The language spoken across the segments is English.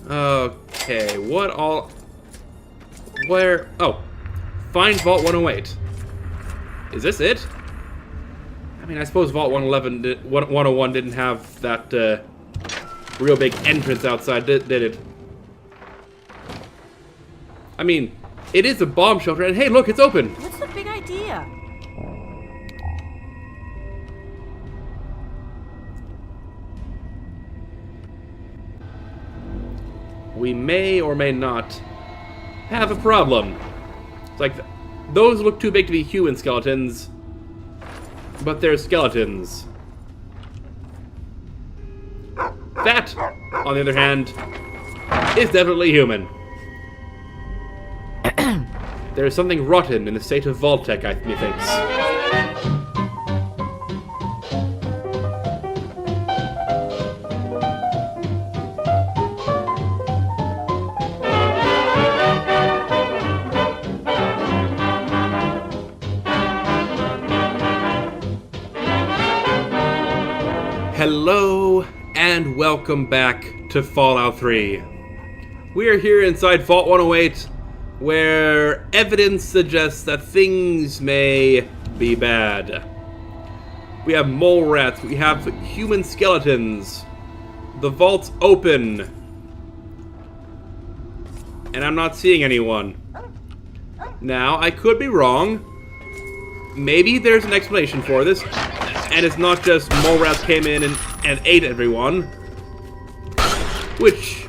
Okay, what all... Where... Oh. Find Vault 108. Is this it? I mean, I suppose Vault 101 didn't have that, real big entrance outside, did it? I mean, it is a bomb shelter, and hey, look, it's open! What's the big idea? We may or may not have a problem. It's like, those look too big to be human skeletons, but they're skeletons. That, on the other hand, is definitely human. There is something rotten in the state of Vault-Tec, methinks. Hello, and welcome back to Fallout 3. We are here inside Vault 108, where evidence suggests that things may be bad. We have mole rats, we have human skeletons, the vault's open, and I'm not seeing anyone. Now, I could be wrong. Maybe there's an explanation for this, and it's not just mole rats came in and ate everyone, which,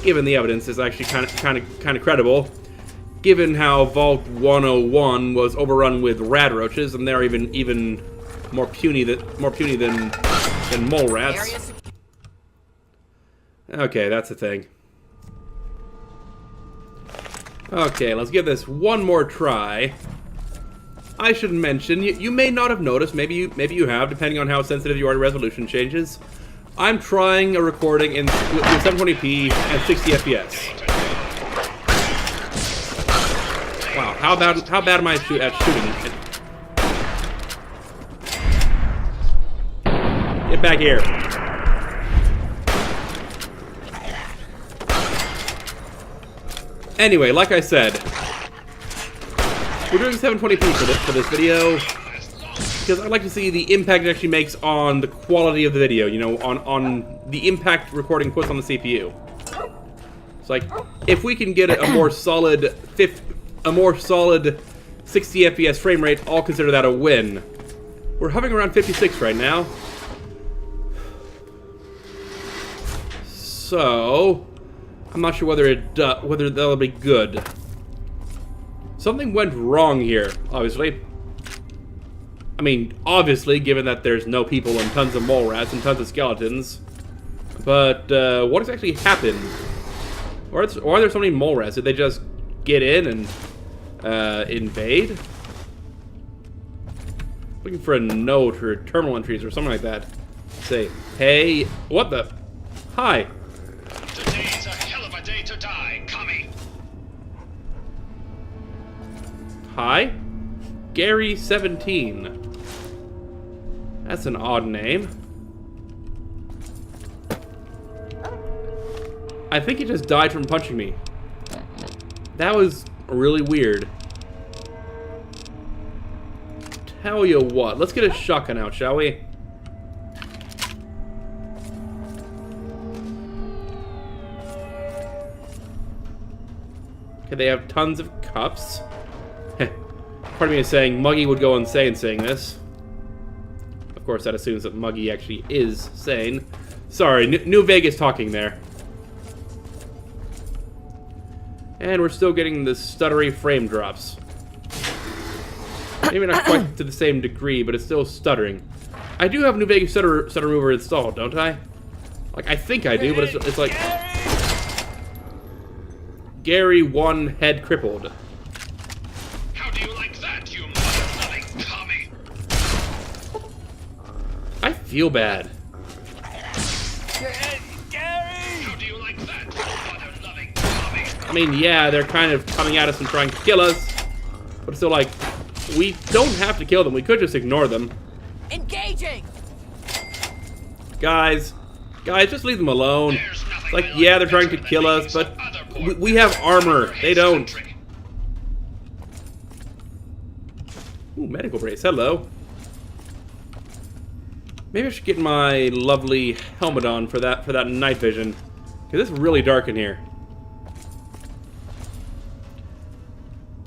given the evidence, is actually kind of credible. Given how Vault 101 was overrun with rad roaches, and they're even more puny than mole rats. Okay, that's the thing. Okay, let's give this one more try. I should mention, you may not have noticed, maybe you have, depending on how sensitive you are to resolution changes. I'm trying a recording with 720p and 60 FPS. Wow, how bad am I at shooting? Get back here. Anyway, like I said, we're doing 720p for this video because I'd like to see the impact it actually makes on the quality of the video, you know, on the impact recording puts on the CPU. It's like, if we can get a more solid 60 FPS frame rate, I'll consider that a win. We're hovering around 56 right now. So, I'm not sure whether that'll be good. Something went wrong here, obviously. I mean, obviously, given that there's no people and tons of mole rats and tons of skeletons. But, what has actually happened? Or are there so many mole rats? Did they just get in and invade? Looking for a note or terminal entries or something like that. Say, hey, what the? Hi. Today's a hell of a day to die, commie. Hi? Gary17. That's an odd name. I think he just died from punching me. That was really weird. Tell you what, let's get a shotgun out, shall we? Okay, they have tons of cups. Part of me is saying Muggy would go insane saying this. Of course, that assumes that Muggy actually is sane. Sorry, New Vegas talking there. And we're still getting the stuttery frame drops. Maybe not quite to the same degree, but it's still stuttering. I do have New Vegas stutter remover installed, don't I? Like, I think I do, but it's like... Gary, one head crippled. How do you like that, you mother-loving commie? I feel bad. Gary! How do you like that, you mother-loving commie? I mean, yeah, they're kind of coming at us and trying to kill us, but it's still like, we don't have to kill them. We could just ignore them. Engaging! Guys, just leave them alone. There's nothing It's like, yeah, they're trying to kill us, but we have armor. They don't. Ooh, medical brace. Hello. Maybe I should get my lovely helmet on for that night vision, because it's really dark in here.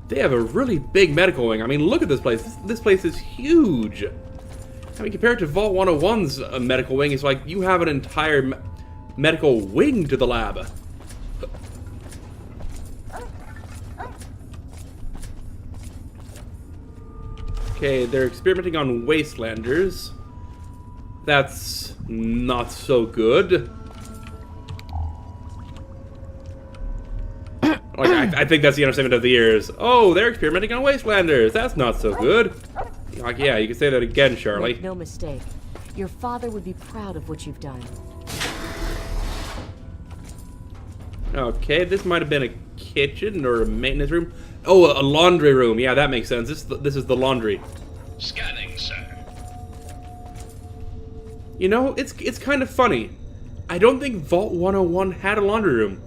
They have a really big medical wing. I mean, look at this place. This place is huge. I mean, compared to Vault 101's medical wing, it's like you have an entire medical wing to the lab. Okay, they're experimenting on wastelanders. That's not so good. Like, I think that's the understatement of the years. Oh, they're experimenting on wastelanders. That's not so good. Like, yeah, you can say that again, Charlie. Make no mistake. Your father would be proud of what you've done. Okay, this might have been a kitchen or a maintenance room. Oh, a laundry room. Yeah, that makes sense. This is the laundry. Scanning, sir. You know, it's kind of funny. I don't think Vault 101 had a laundry room.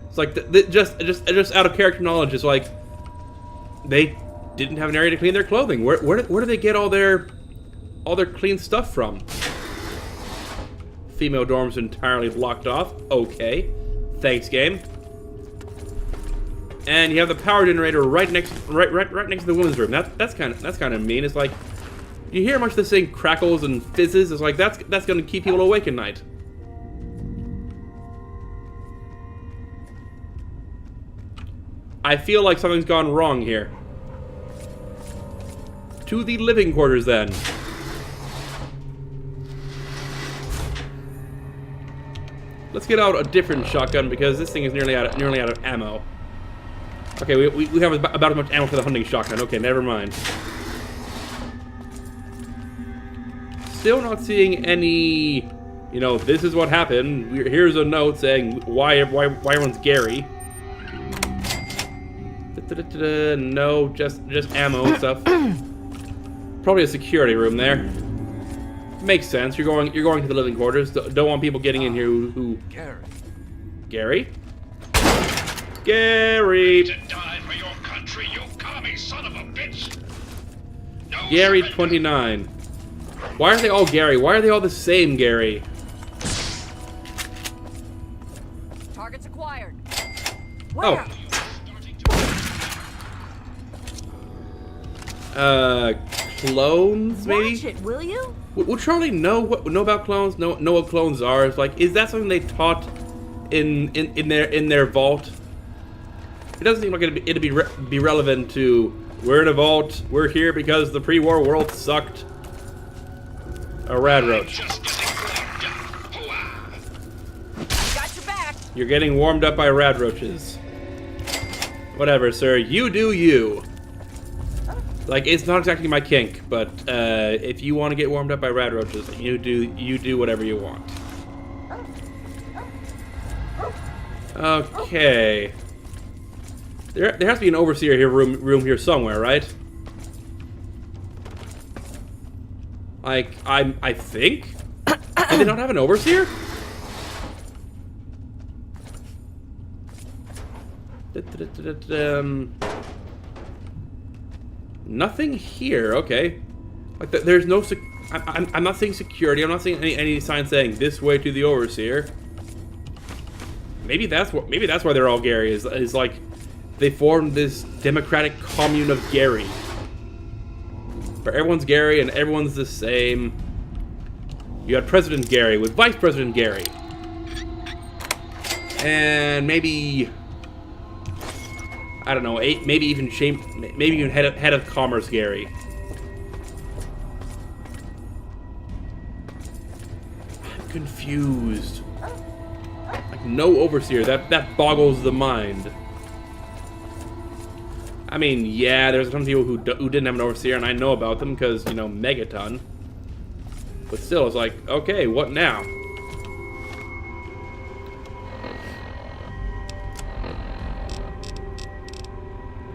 It's like just out of character knowledge. It's like they didn't have an area to clean their clothing. Where do they get all their clean stuff from? Female dorms entirely blocked off. Okay, thanks, game. And you have the power generator right next to the women's room. That's kind of mean. It's like, you hear much this thing crackles and fizzes. It's like that's going to keep people awake at night. I feel like something's gone wrong here. To the living quarters, then. Let's get out a different shotgun because this thing is nearly out of ammo. Okay, we have about as much ammo for the hunting shotgun. Okay, never mind. Still not seeing any. You know, this is what happened. Here's a note saying why everyone's Gary. No, just ammo and stuff. Probably a security room there. Makes sense. You're going to the living quarters. Don't want people getting in here who Gary? Gary! To die for your country, you commie son of a bitch! No Gary surrender. 29. Why are they all Gary? Why are they all the same Gary? Targets acquired. Oh. Clones, maybe? Watch it, will you? Would Charlie know about clones? Know what clones are? It's like, is that something they taught in their vault? It doesn't seem like it'd be relevant to, we're in a vault, we're here because the pre-war world sucked. A rad roach. Just getting warmed up. Hooah. Got your back. You're getting warmed up by rad roaches. Whatever, sir. You do you. Like, it's not exactly my kink, but if you want to get warmed up by rad roaches, you do whatever you want. Okay. There has to be an overseer here room here somewhere, right? Like, I think? Do they not have an overseer? Nothing here. Okay. Like, there's no. I'm not seeing security. I'm not seeing any sign saying this way to the overseer. Maybe that's why they're all Gary. Is like they formed this democratic commune of Gary, where everyone's Gary and everyone's the same. You had President Gary with Vice President Gary, and maybe, I don't know, maybe even head of commerce Gary. I'm confused. Like, no overseer. That boggles the mind. I mean, yeah, there's some people who didn't have an overseer, and I know about them because, you know, Megaton. But still, it's like, okay, what now?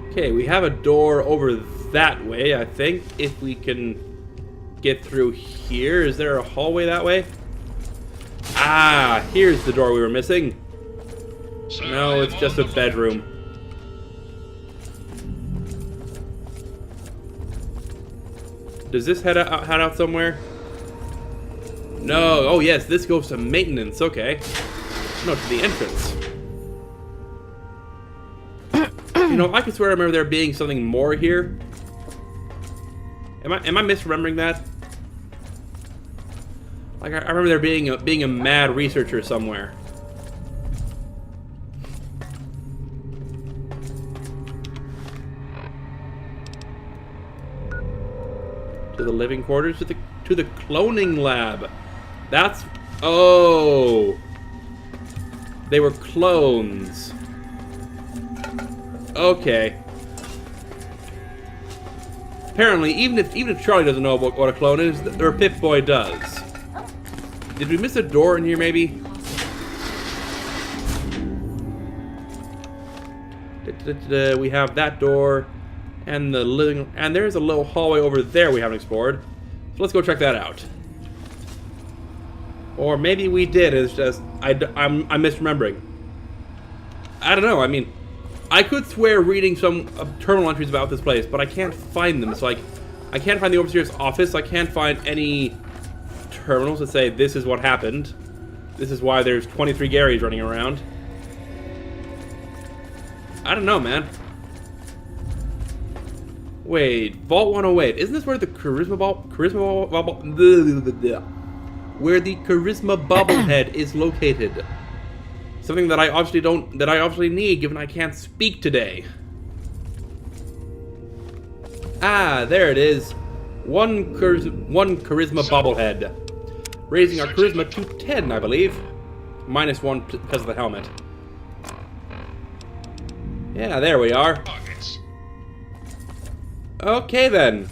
Okay, we have a door over that way, I think. If we can get through here. Is there a hallway that way? Ah, here's the door we were missing. Sir, No, I it's am just on a the bedroom. Does this head out somewhere? No. Oh, yes, this goes to maintenance. Okay. No, to the entrance. You know, I can swear I remember there being something more here. Am I misremembering that? Like, I remember there being a mad researcher somewhere. To the living quarters, to the cloning lab. That's... Oh. They were clones. Okay. Apparently, even if Charlie doesn't know what a clone is, their Pip-Boy does. Did we miss a door in here, maybe? We have that door, and the living, and there's a little hallway over there we haven't explored. So let's go check that out. Or maybe we did. It's just I'm misremembering. I don't know. I mean, I could swear reading some terminal entries about this place, but I can't find them. So like, I can't find the overseer's office. I can't find any terminals that say this is what happened. This is why there's 23 Garys running around. I don't know, man. Wait, Vault 108. Isn't this where the charisma bobblehead is located? Something that I obviously need, given I can't speak today. Ah, there it is. One charisma bobblehead. Raising our charisma to 10, I believe. -1 because of the helmet. Yeah, there we are. Okay then.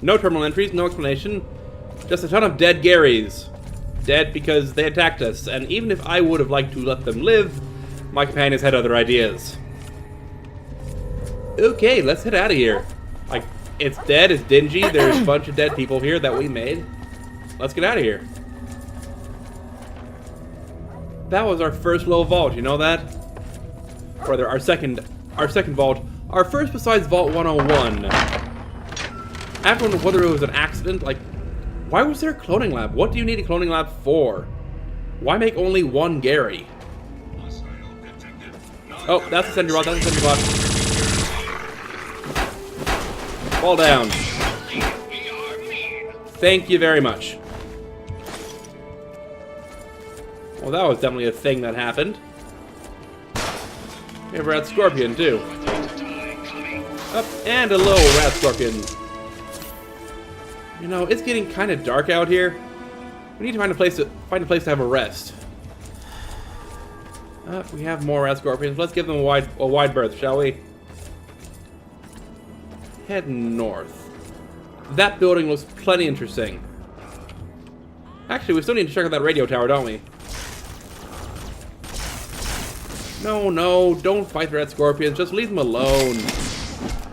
No terminal entries, no explanation. Just a ton of dead Garys. Dead because they attacked us, and even if I would have liked to let them live, my companions had other ideas. Okay, let's head out of here. Like, it's dead, it's dingy, there's a bunch of dead people here that we made. Let's get out of here. That was our first little vault, you know that? Or rather, our second vault. Our first besides Vault 101. I have to wonder whether it was an accident, like, why was there a cloning lab? What do you need a cloning lab for? Why make only one Gary? Oh, that's a sentry bot, that's a sentry bot. Fall down. Thank you very much. Well, that was definitely a thing that happened. We have a rat scorpion, too. Up, and a little rat scorpion. You know, it's getting kind of dark out here. We need to find a place to have a rest. We have more rat scorpions. Let's give them a wide berth, shall we? Head north. That building looks plenty interesting. Actually, we still need to check out that radio tower, don't we? No, don't fight the red scorpions. Just leave them alone.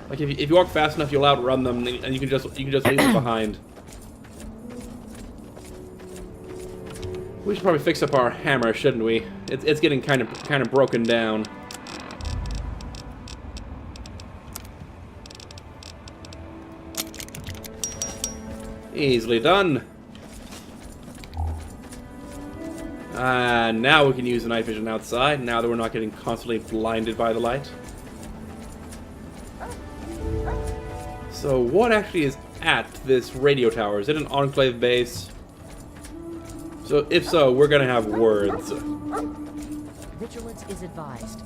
Like if you walk fast enough, you'll outrun them, and you can just leave them behind. We should probably fix up our hammer, shouldn't we? It's getting kind of broken down. Easily done. Now we can use the night vision outside, now that we're not getting constantly blinded by the light. So what actually is at this radio tower? Is it an Enclave base? So if so, we're gonna have words. Vigilance is advised.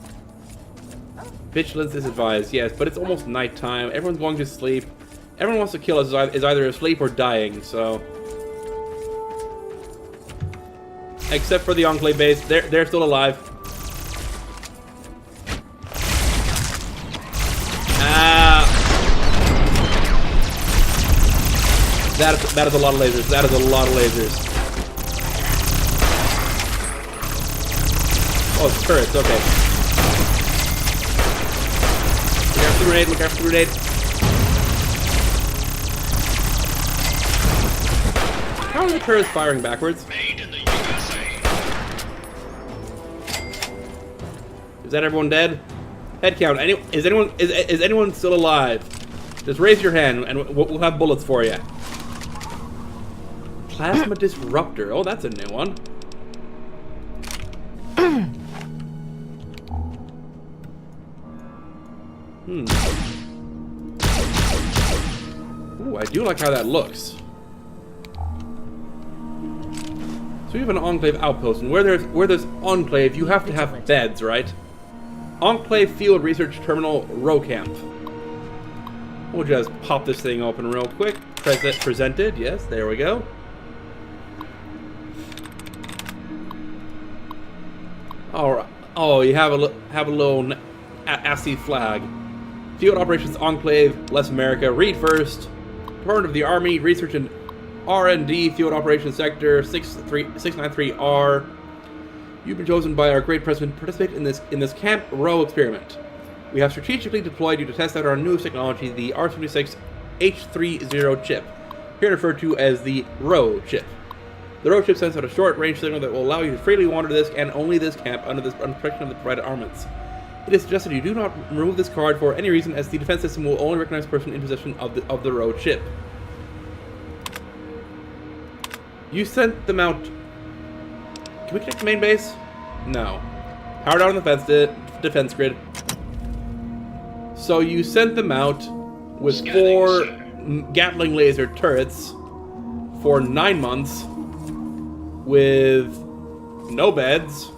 Vigilance is advised, yes, but it's almost nighttime. Everyone's going to sleep. Everyone wants to kill us is either asleep or dying, so... Except for the Enclave base, they're still alive. That is a lot of lasers. That is a lot of lasers. Oh, it's turrets. Okay. Look after the grenade. Look after the grenade. How are the turrets firing backwards? Made in the USA. Is that everyone dead? Head count. Is anyone still alive? Just raise your hand, and we'll have bullets for you. Plasma disruptor. Oh, that's a new one. Ooh, I do like how that looks. So we have an Enclave outpost, and where there's Enclave, you have to have beds, right? Enclave Field Research Terminal Row Camp. We'll just pop this thing open real quick. Presented, yes, there we go. All right. Oh, you have a little ASCII flag. Field Operations Enclave, Less America. Read first. Department of the Army Research and R&D Field Operations Sector 693R. You've been chosen by our great president to participate in this Camp Row experiment. We have strategically deployed you to test out our newest technology, the R76H30 chip, here referred to as the Row chip. The Row chip sends out a short-range signal that will allow you to freely wander this and only this camp under protection of the provided armaments. It is suggested you do not remove this card for any reason, as the defense system will only recognize a person in possession of the Row chip. You sent them out. Can we connect the main base? No. Power down on the defense grid. So you sent them out with 4 Gatling laser turrets for 9 months with no beds,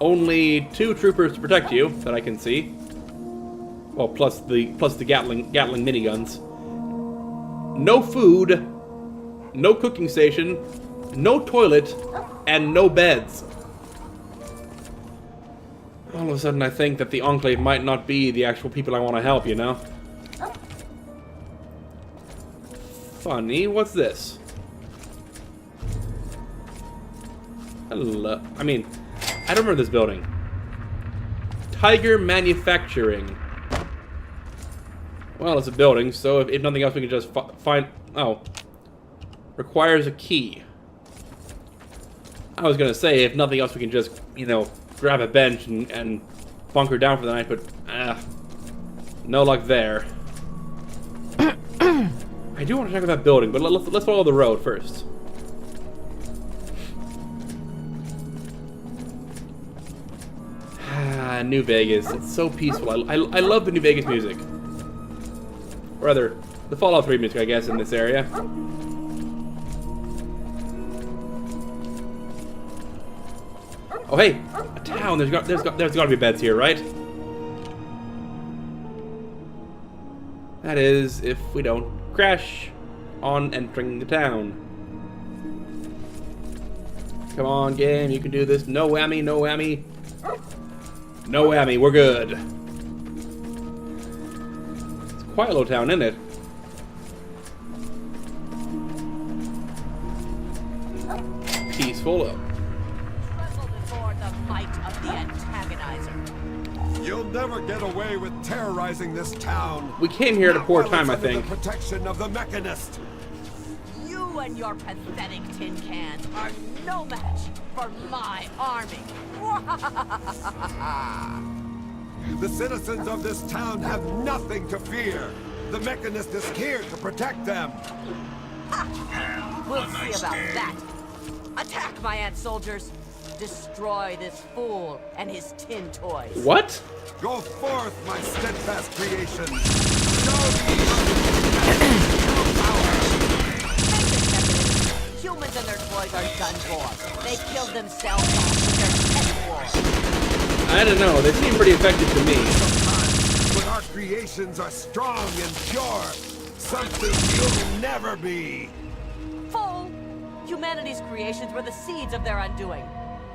only 2 troopers to protect you that I can see. Well, plus the Gatling miniguns. No food, no cooking station, no toilet, and no beds. All of a sudden, I think that the Enclave might not be the actual people I want to help, you know? Funny, what's this? Hello. I mean, I don't remember this building. Tiger Manufacturing. Well, it's a building, so if nothing else, we can just find... Oh. Requires a key. I was gonna say, if nothing else, we can just, you know, grab a bench and bunker down for the night, but no luck there. I do want to check out that building, but let's follow the road first. New Vegas. It's so peaceful. I love the New Vegas music. Or rather, the Fallout 3 music, I guess, in this area. Oh, hey! A town! There's got to be beds here, right? That is, if we don't crash on entering the town. Come on, game, you can do this. No whammy, no whammy. No whammy, we're good. It's a quiet little town, isn't it? Peaceful. Tremble before the might of the antagonizer. You'll never get away with terrorizing this town. We came here at a poor Not time, I while it's under think. the protection of the Mechanist. You and your pathetic tin cans are no match for my army. The citizens of this town have nothing to fear. The Mechanist is here to protect them. We'll see about that. Attack, my ant soldiers. Destroy this fool and his tin toys. What? Go forth, my steadfast creation. Show me your power. Humans and their toys are done for. They killed themselves off with their pet war. I don't know. They seem pretty effective to me. But our creations are strong and pure. Something you'll never be. Fool! Humanity's creations were the seeds of their undoing.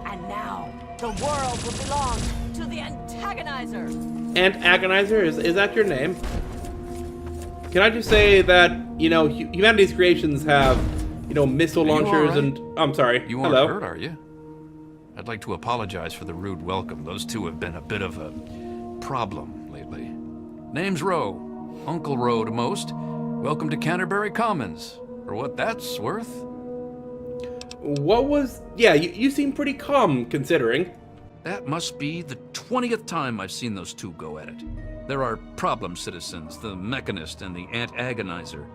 And now, the world will belong to the antagonizer. Antagonizer? Is that your name? Can I just say that, you know, humanity's creations have, you know, missile launchers and... I'm sorry. You aren't Hello. hurt, are you? I'd like to apologize for the rude welcome. Those two have been a bit of a problem lately. Name's Rowe. Uncle Rowe to most. Welcome to Canterbury Commons. For what that's worth. What was... Yeah, you seem pretty calm, considering. That must be the 20th time I've seen those two go at it. There are problem citizens, the Mechanist and the Ant Agonizer.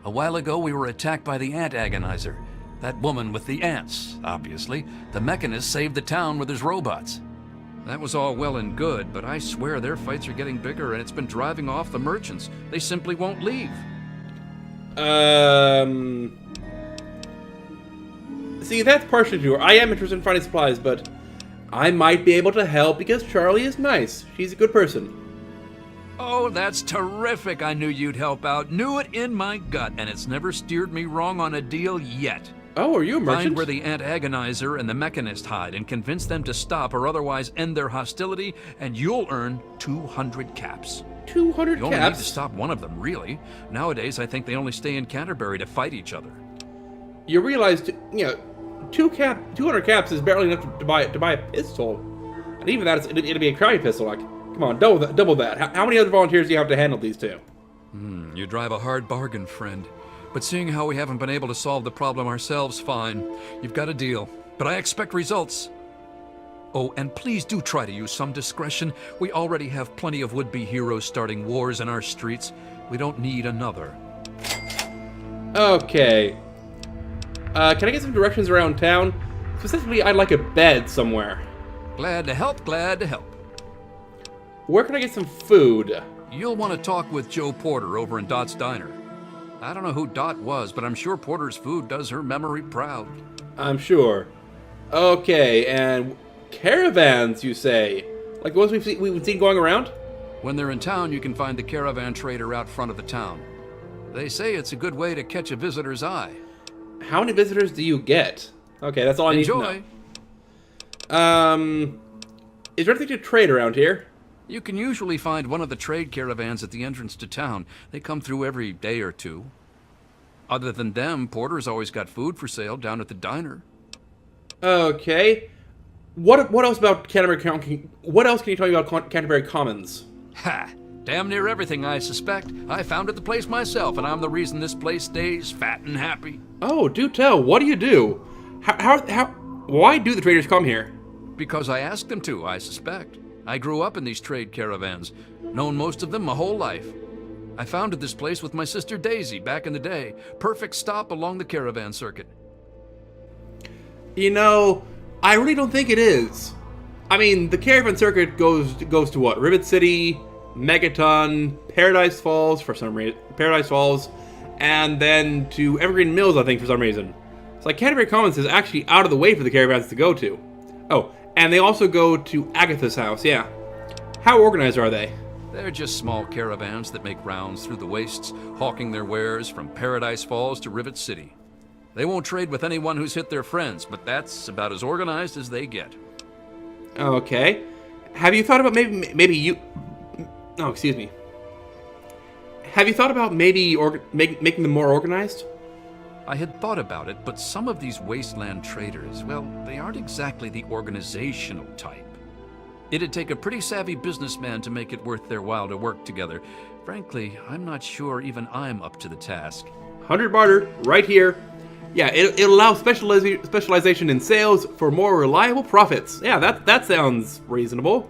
A while ago, we were attacked by the Ant Agonizer. That woman with the ants, obviously. The Mechanist saved the town with his robots. That was all well and good, but I swear their fights are getting bigger, and it's been driving off the merchants. They simply won't leave. See, that's partially true. I am interested in finding supplies, but I might be able to help because Charlie is nice. She's a good person. Oh, that's terrific. I knew you'd help out. Knew it in my gut, and it's never steered me wrong on a deal yet. Oh, are you a merchant? Find where the Ant Agonizer and the Mechanist hide and convince them to stop or otherwise end their hostility, and you'll earn 200 caps. 200 You only caps? need to stop one of them, really. Nowadays, I think they only stay in Canterbury to fight each other. You realize, 200 caps is barely enough to buy a pistol. And even that, it'd be a crappy pistol. Like, come on, double that. How many other volunteers do you have to handle these two? You drive a hard bargain, friend. But seeing how we haven't been able to solve the problem ourselves, fine. You've got a deal. But I expect results. Oh, and please do try to use some discretion. We already have plenty of would-be heroes starting wars in our streets. We don't need another. Okay. Can I get some directions around town? Specifically, I'd like a bed somewhere. Glad to help, glad to help. Where can I get some food? You'll want to talk with Joe Porter over in Dot's Diner. I don't know who Dot was, but I'm sure Porter's food does her memory proud. I'm sure. Okay, and caravans, you say? Like the ones we've seen going around? When they're in town, you can find the caravan trader out front of the town. They say it's a good way to catch a visitor's eye. How many visitors do you get? Okay, that's all I need to Enjoy. know. Is there anything to trade around here? You can usually find one of the trade caravans at the entrance to town. They come through every day or two. Other than them, Porter's always got food for sale down at the diner. Okay. What else about Canterbury? What else can you tell me about Canterbury Commons? Ha! Damn near everything, I suspect. I founded the place myself, and I'm the reason this place stays fat and happy. Oh, do tell. What do you do? Why do the traders come here? Because I asked them to, I suspect. I grew up in these trade caravans, known most of them my whole life. I founded this place with my sister Daisy back in the day. Perfect stop along the caravan circuit. You know, I really don't think it is. I mean, the caravan circuit goes to what? Rivet City, Megaton, Paradise Falls for some reason, and then to Evergreen Mills, I think, for some reason. It's like Canterbury Commons is actually out of the way for the caravans to go to. Oh, and they also go to Agatha's house, yeah. How organized are they? They're just small caravans that make rounds through the wastes, hawking their wares from Paradise Falls to Rivet City. They won't trade with anyone who's hit their friends, but that's about as organized as they get. Okay. Have you thought about maybe you... Oh, excuse me. Have you thought about maybe making them more organized? I had thought about it, but some of these wasteland traders, well, they aren't exactly the organizational type. It'd take a pretty savvy businessman to make it worth their while to work together. Frankly, I'm not sure even I'm up to the task. 100 barter, right here. Yeah, it'll allow specialization in sales for more reliable profits. Yeah, that sounds reasonable.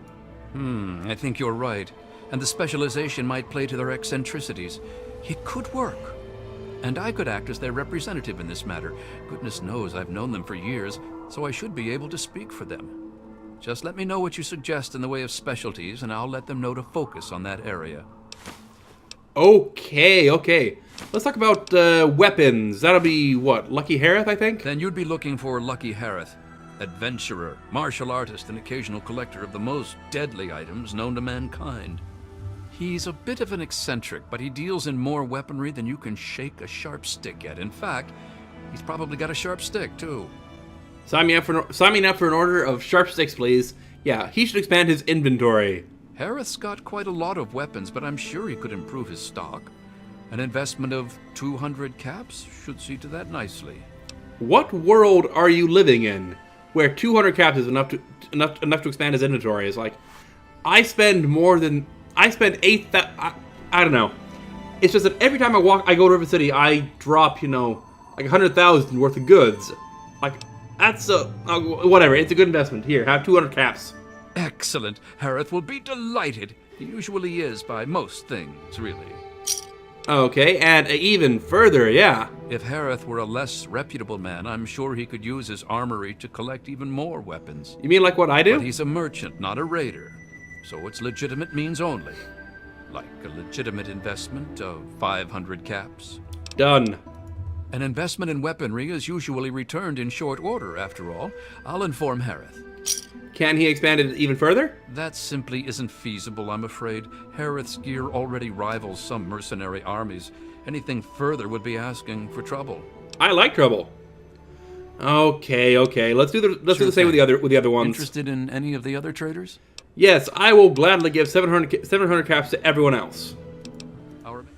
I think you're right. And the specialization might play to their eccentricities. It could work. And I could act as their representative in this matter. Goodness knows I've known them for years, so I should be able to speak for them. Just let me know what you suggest in the way of specialties, and I'll let them know to focus on that area. Okay. Let's talk about weapons. That'll be, what, Lucky Harith, I think? Then you'd be looking for Lucky Harith, adventurer, martial artist, and occasional collector of the most deadly items known to mankind. He's a bit of an eccentric, but he deals in more weaponry than you can shake a sharp stick at. In fact, he's probably got a sharp stick, too. Sign me up for an order of sharp sticks, please. Yeah, he should expand his inventory. Harith's got quite a lot of weapons, but I'm sure he could improve his stock. An investment of 200 caps should see to that nicely. What world are you living in where 200 caps is enough to expand his inventory? It's like, I spend 8,000. I don't know. It's just that every time I go to River City, I drop, like 100,000 worth of goods. Like, That's whatever. It's a good investment. Here, have 200 caps. Excellent. Harith will be delighted. He usually is by most things, really. Okay, and even further, yeah. If Harith were a less reputable man, I'm sure he could use his armory to collect even more weapons. You mean like what I do? But he's a merchant, not a raider. So it's legitimate means only. Like a legitimate investment of 500 caps. Done. An investment in weaponry is usually returned in short order, after all. I'll inform Harith. Can he expand it even further? That simply isn't feasible, I'm afraid. Harith's gear already rivals some mercenary armies. Anything further would be asking for trouble. I like trouble. Okay. Let's do the same with the other ones. Interested in any of the other traders? Yes, I will gladly give 700 caps to everyone else.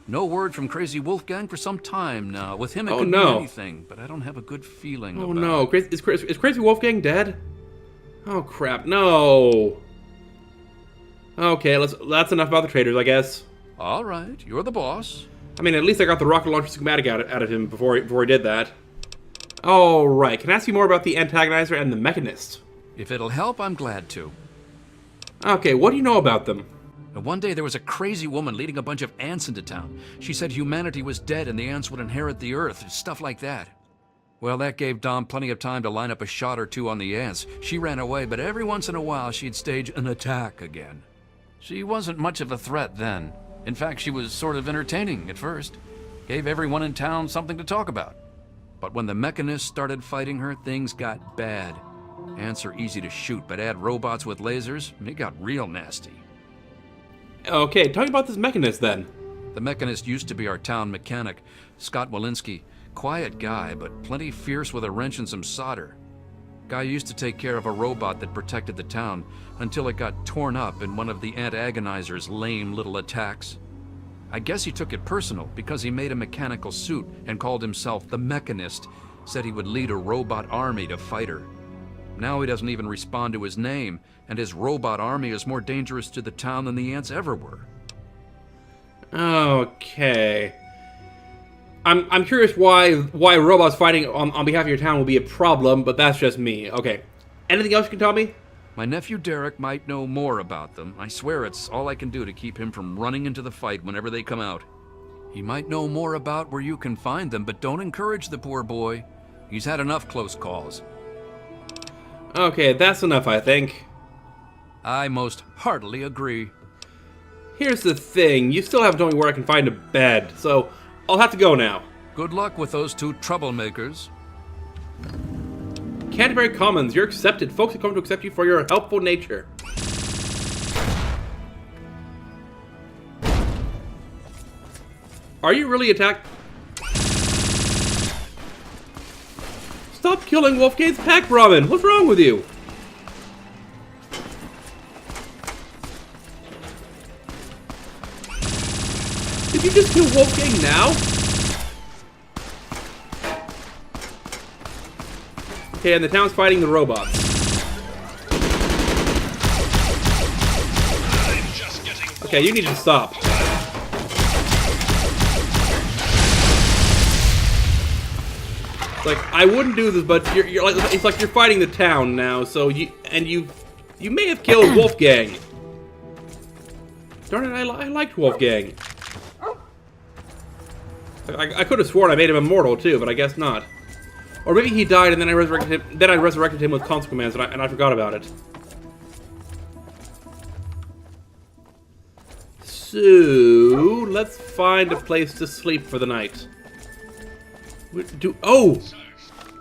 No word from Crazy Wolfgang for some time now. With him, it could be anything, but I don't have a good feeling about no. Is Crazy Wolfgang dead? Oh, crap. No. Okay, that's enough about the traders, I guess. All right, you're the boss. I mean, at least I got the rocket launcher schematic out of him before he did that. All right, can I ask you more about the antagonizer and the mechanist? If it'll help, I'm glad to. Okay, what do you know about them? One day there was a crazy woman leading a bunch of ants into town. She said humanity was dead and the ants would inherit the earth, stuff like that. Well, that gave Dom plenty of time to line up a shot or two on the ants. She ran away, but every once in a while she'd stage an attack again. She wasn't much of a threat then. In fact, she was sort of entertaining at first. Gave everyone in town something to talk about. But when the mechanists started fighting her, things got bad. Ants are easy to shoot, but add robots with lasers, and it got real nasty. Okay, talk about this mechanist then. The mechanist used to be our town mechanic, Scott Walensky. Quiet guy, but plenty fierce with a wrench and some solder. Guy used to take care of a robot that protected the town until it got torn up in one of the antagonizer's lame little attacks. I guess he took it personal because he made a mechanical suit and called himself the Mechanist, said he would lead a robot army to fight her. Now he doesn't even respond to his name, and his robot army is more dangerous to the town than the ants ever were. Okay. I'm curious why robots fighting on behalf of your town will be a problem, but that's just me. Okay. Anything else you can tell me? My nephew Derek might know more about them. I swear it's all I can do to keep him from running into the fight whenever they come out. He might know more about where you can find them, but don't encourage the poor boy. He's had enough close calls. Okay, that's enough, I think. I most heartily agree. Here's the thing. You still haven't told me where I can find a bed, so I'll have to go now. Good luck with those two troublemakers. Canterbury Commons, you're accepted. Folks have come to accept you for your helpful nature. Are you really attacked? Stop killing Wolfgate's pack Brahmin! What's wrong with you? Did you just kill Wolfgang now? Okay, and the town's fighting the robots. Okay, you need to stop. Like, I wouldn't do this, but you're like, it's like you're fighting the town now, so you may have killed Wolfgang. Darn it, I liked Wolfgang. I could have sworn I made him immortal too, but I guess not. Or maybe he died and then I resurrected him. Then I resurrected him with consequence, and I forgot about it. So let's find a place to sleep for the night. Oh,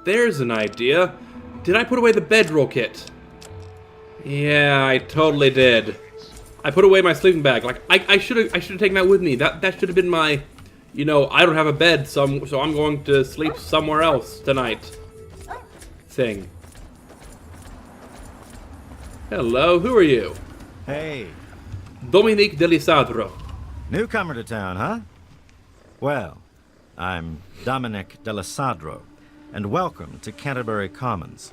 there's an idea. Did I put away the bedroll kit? Yeah, I totally did. I put away my sleeping bag. Like I should have taken that with me. That should have been my. You know, I don't have a bed, so I'm going to sleep somewhere else tonight. Thing. Hello, who are you? Hey. Dominique Delisadro. Newcomer to town, huh? Well, I'm Dominic Delisadro, and welcome to Canterbury Commons.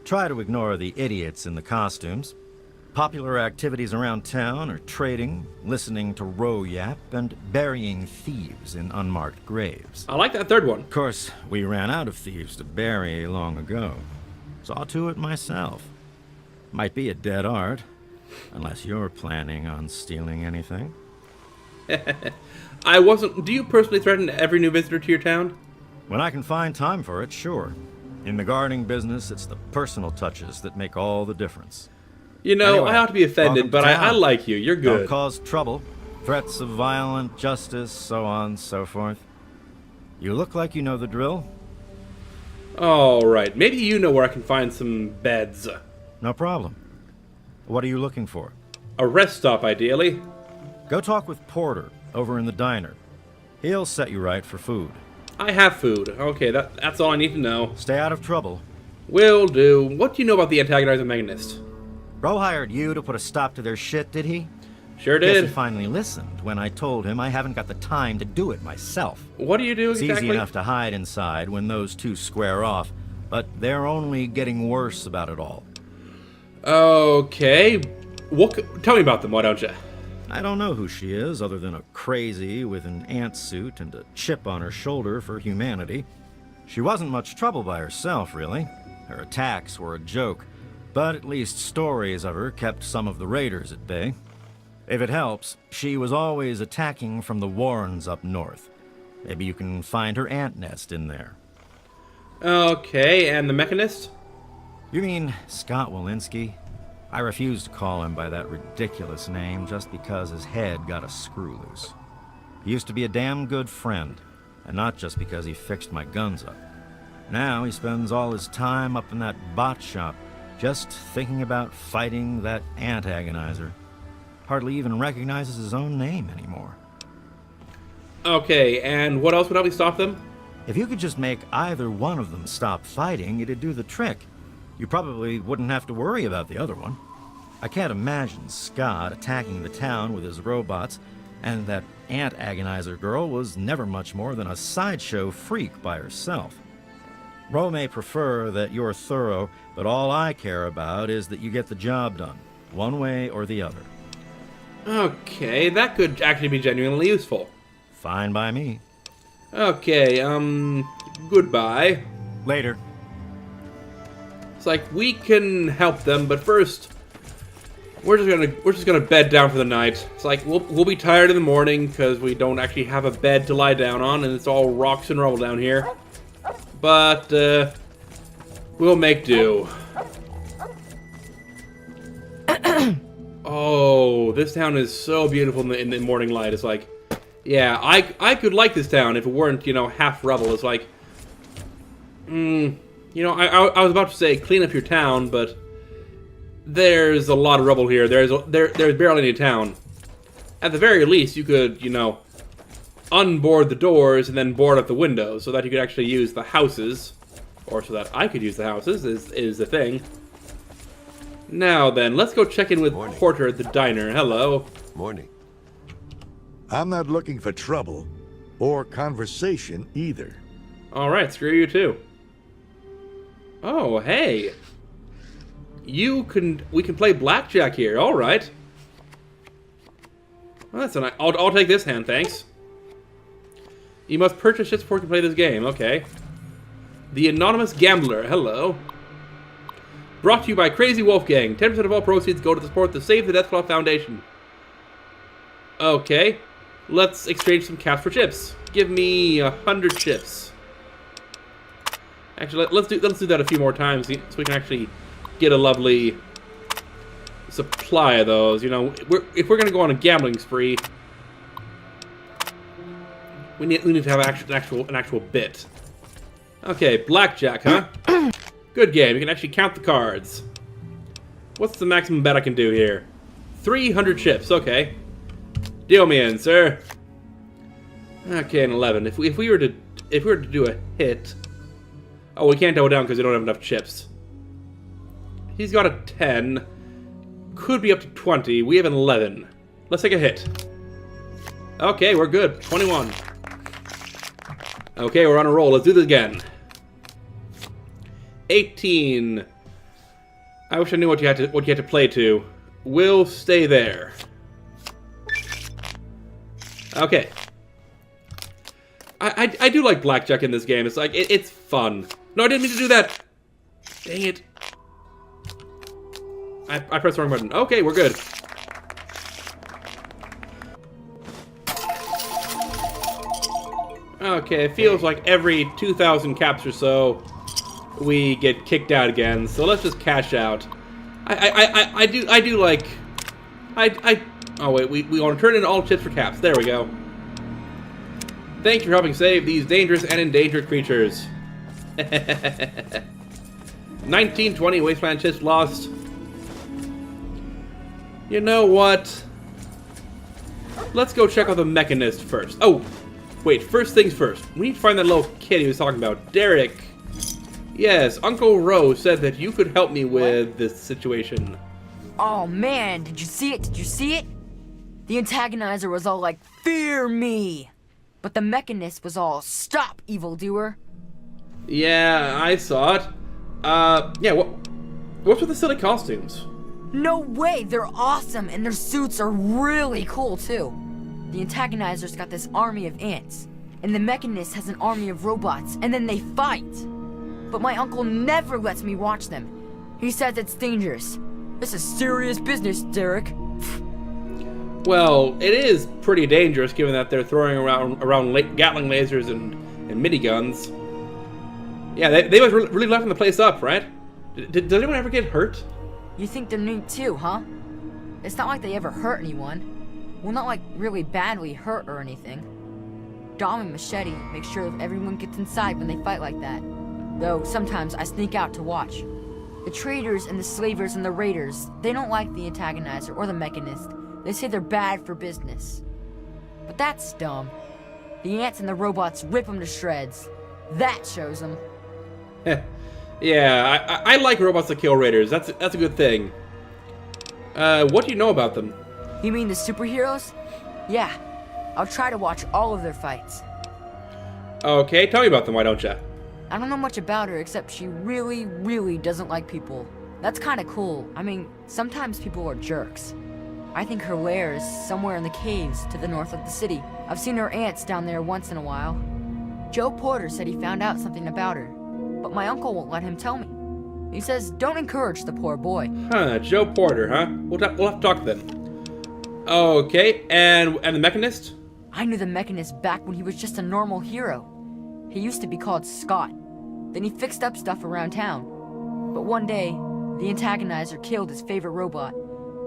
Try to ignore the idiots in the costumes. Popular activities around town are trading, listening to row yap, and burying thieves in unmarked graves. I like that third one. Of course, we ran out of thieves to bury long ago. Saw to it myself. Might be a dead art, unless you're planning on stealing anything. I wasn't... Do you personally threaten every new visitor to your town? When I can find time for it, sure. In the gardening business, it's the personal touches that make all the difference. You know, Anyway, I ought to be offended, welcome but to I town. like you. You're Don't good. cause trouble. Threats of violent justice, so on, so forth. You look like you know the drill. Alright, maybe you know where I can find some beds. No problem. What are you looking for? A rest stop, ideally. Go talk with Porter over in the diner. He'll set you right for food. I have food. Okay, that's all I need to know. Stay out of trouble. Will do. What do you know about the antagonizing Mechanist? Bro hired you to put a stop to their shit, did he? Sure Guess he did. finally listened when I told him I haven't got the time to do it myself. What do you do It's exactly? easy enough to hide inside when those two square off, but they're only getting worse about it all. Okay. Tell me about them, why don't you? I don't know who she is, other than a crazy with an ant suit and a chip on her shoulder for humanity. She wasn't much trouble by herself, really. Her attacks were a joke, but at least stories of her kept some of the raiders at bay. If it helps, she was always attacking from the warrens up north. Maybe you can find her ant nest in there. Okay, and the Mechanist? You mean Scott Walensky? I refuse to call him by that ridiculous name just because his head got a screw loose. He used to be a damn good friend, and not just because he fixed my guns up. Now he spends all his time up in that bot shop, just thinking about fighting that ant agonizer. Hardly even recognizes his own name anymore. Okay, and what else would help me stop them? If you could just make either one of them stop fighting, it'd do the trick. You probably wouldn't have to worry about the other one. I can't imagine Scott attacking the town with his robots, and that ant agonizer girl was never much more than a sideshow freak by herself. Ro may prefer that you're thorough, but all I care about is that you get the job done, one way or the other. Okay, that could actually be genuinely useful. Fine by me. Okay, goodbye. Later. It's like we can help them, but first we're just gonna bed down for the night. It's like we'll be tired in the morning because we don't actually have a bed to lie down on, and it's all rocks and rubble down here. But we'll make do. Oh, this town is so beautiful in the morning light. It's like, yeah, I could like this town if it weren't, you know, half rubble. It's like, you know, I was about to say clean up your town, but there's a lot of rubble here. There's barely any town. At the very least, you could, you know, unboard the doors and then board up the windows so that you could actually use the houses, or so that I could use the houses is the thing. Now then, let's go check in with Morning. Porter at the diner. Hello. Morning. I'm not looking for trouble or conversation either. All right, screw you too. Oh, hey. We can play blackjack here. All right. Well, that's a nice. I'll take this hand, thanks. You must purchase ships before you can play this game. Okay. The Anonymous Gambler. Hello. Brought to you by Crazy Wolfgang. 10% of all proceeds go to support the Save the Death Claw Foundation. Okay. Let's exchange some cash for chips. Give me 100 chips. Actually, let's do that a few more times so we can actually get a lovely supply of those. You know, if we're gonna go on a gambling spree, we need to have an actual bit. Okay, blackjack, huh? Good game. You can actually count the cards. What's the maximum bet I can do here? 300 chips. Okay. Deal me in, sir. Okay, an 11. If we were to do a hit, oh, we can't double down because we don't have enough chips. He's got a 10. Could be up to 20. We have an 11. Let's take a hit. Okay, we're good. 21. Okay, we're on a roll. Let's do this again. 18. I wish I knew what you had to play to. We'll stay there. Okay. I do like blackjack in this game. It's like it's fun. No, I didn't mean to do that. Dang it. I pressed the wrong button. Okay, we're good. Okay, it feels like every 2,000 caps or so, we get kicked out again. So let's just cash out. I do like. Oh wait, we want to turn in all chips for caps. There we go. Thank you for helping save these dangerous and endangered creatures. 1920 wasteland chips lost. You know what? Let's go check out the mechanist first. Oh, wait, first things first. We need to find that little kid he was talking about. Derek. Yes, Uncle Rose said that you could help me with this situation. Oh man, did you see it? Did you see it? The antagonizer was all like, "Fear me!" But the mechanist was all, "Stop, evildoer!" Yeah, I saw it. Yeah, what's with the silly costumes? No way, they're awesome, and their suits are really cool too. The antagonizer's got this army of ants, and the mechanist has an army of robots, and then they fight. But my uncle never lets me watch them. He says it's dangerous. This is serious business, Derek. Well, it is pretty dangerous given that they're throwing around Gatling lasers and miniguns. Yeah, they was really laughing the place up, right? Does anyone ever get hurt? You think they're neat too, huh? It's not like they ever hurt anyone. Well, not like really badly hurt or anything. Dom and Machete make sure that everyone gets inside when they fight like that. Though sometimes I sneak out to watch. The traders and the slavers and the raiders, they don't like the antagonizer or the mechanist. They say they're bad for business. But that's dumb. The ants and the robots rip them to shreds. That shows them. Yeah, I like robots that kill raiders. That's a good thing. What do you know about them? You mean the superheroes? Yeah. I'll try to watch all of their fights. Okay, tell me about them, why don't you? I don't know much about her except she really, really doesn't like people. That's kind of cool. I mean, sometimes people are jerks. I think her lair is somewhere in the caves to the north of the city. I've seen her ants down there once in a while. Joe Porter said he found out something about her, but my uncle won't let him tell me. He says, don't encourage the poor boy. Huh, Joe Porter, huh? We'll have to talk then. Okay, and the mechanist? I knew the mechanist back when he was just a normal hero. He used to be called Scott. Then he fixed up stuff around town. But one day, the antagonizer killed his favorite robot,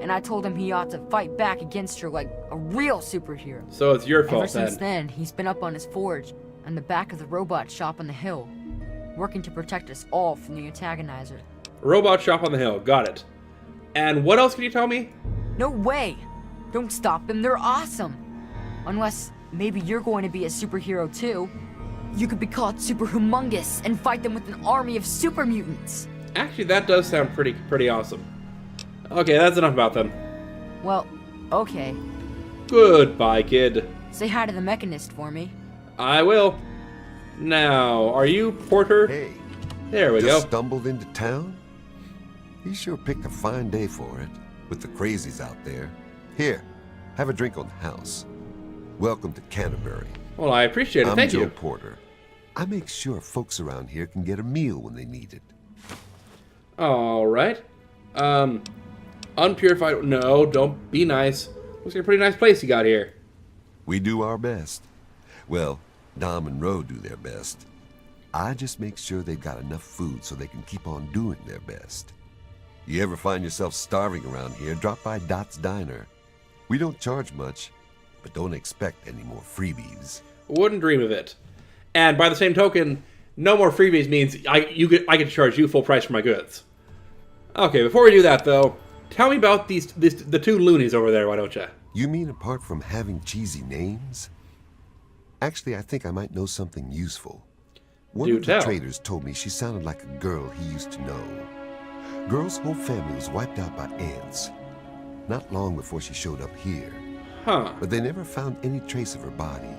and I told him he ought to fight back against her like a real superhero. So it's your fault then. Ever since then, he's been up on his forge, on the back of the robot shop on the hill, working to protect us all from the antagonizer. Robot shop on the hill, got it. And what else can you tell me? No way! Don't stop them, they're awesome! Unless, maybe you're going to be a superhero too. You could be called super humongous and fight them with an army of super mutants. Actually, that does sound pretty awesome. Okay, that's enough about them. Well, okay. Goodbye, kid. Say hi to the mechanist for me. I will. Now, are you Porter? Hey, There we just go. stumbled into town? He sure picked a fine day for it, with the crazies out there. Here, have a drink on the house. Welcome to Canterbury. Well, I appreciate it. Thank I'm you. Joe Porter. I make sure folks around here can get a meal when they need it. All right. Unpurified. No, don't be nice. Looks like a pretty nice place you got here. We do our best. Well, Dom and Ro do their best. I just make sure they've got enough food so they can keep on doing their best. You ever find yourself starving around here, drop by Dot's Diner. We don't charge much, but don't expect any more freebies. Wouldn't dream of it. And by the same token, no more freebies means I get to charge you full price for my goods. Okay, before we do that though, tell me about the two loonies over there, why don't you? You mean apart from having cheesy names? Actually, I think I might know something useful. One Do of tell. the traders told me she sounded like a girl he used to know. Girl's whole family was wiped out by ants. Not long before she showed up here. Huh. But they never found any trace of her body.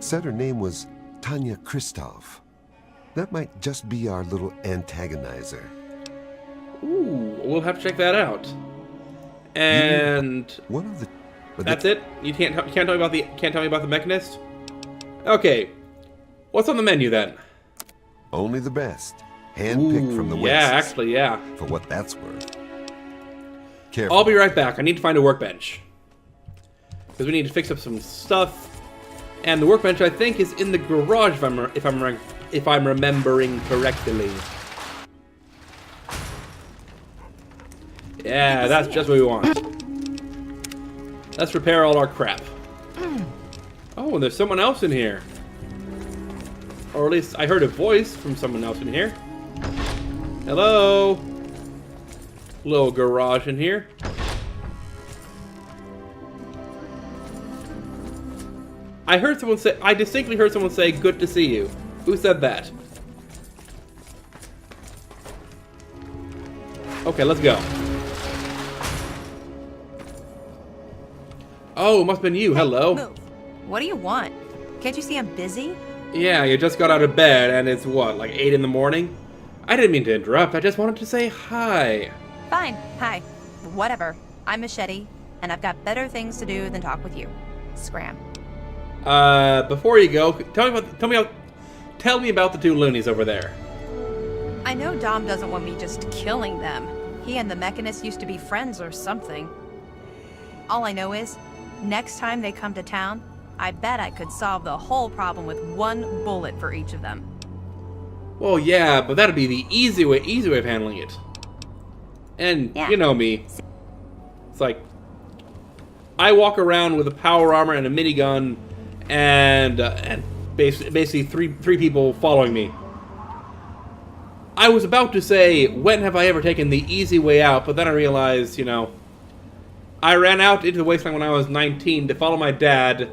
Said her name was Tanya Kristoff. That might just be our little antagonizer. Ooh, we'll have to check that out. And One of the... but that's it? You can't tell me about the mechanist? Okay. What's on the menu then? Only the best. Handpicked from the Ooh, West. yeah, actually, yeah. For what that's worth. Careful. I'll be right back. I need to find a workbench. Because we need to fix up some stuff. And the workbench, I think, is in the garage, if I'm remembering correctly. Yeah, that's just what we want. Let's repair all our crap. Oh, and there's someone else in here. Or at least I heard a voice from someone else in here. Hello? Little garage in here. I distinctly heard someone say, "Good to see you." Who said that? Okay, let's go. Oh, it must have been you. Hello. Move. What do you want? Can't you see I'm busy? Yeah, you just got out of bed and it's what, like 8 in the morning? I didn't mean to interrupt. I just wanted to say hi. Fine. Hi. Whatever. I'm Machete, and I've got better things to do than talk with you. Scram. Before you go, tell me about the two loonies over there. I know Dom doesn't want me just killing them. He and the Mechanist used to be friends or something. All I know is, next time they come to town, I bet I could solve the whole problem with one bullet for each of them. Well, yeah, but that'd be the easy way of handling it. And Yeah. you know me. It's like I walk around with a power armor and a minigun, and basically three people following me. I was about to say, when have I ever taken the easy way out? But then I realized, you know, I ran out into the wasteland when I was 19 to follow my dad,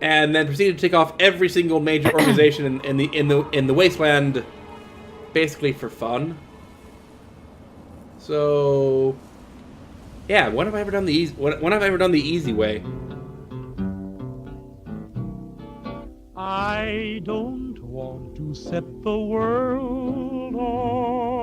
and then proceeded to take off every single major organization in the wasteland, basically for fun. So, yeah, when have I ever done the easy way? I don't want to set the world on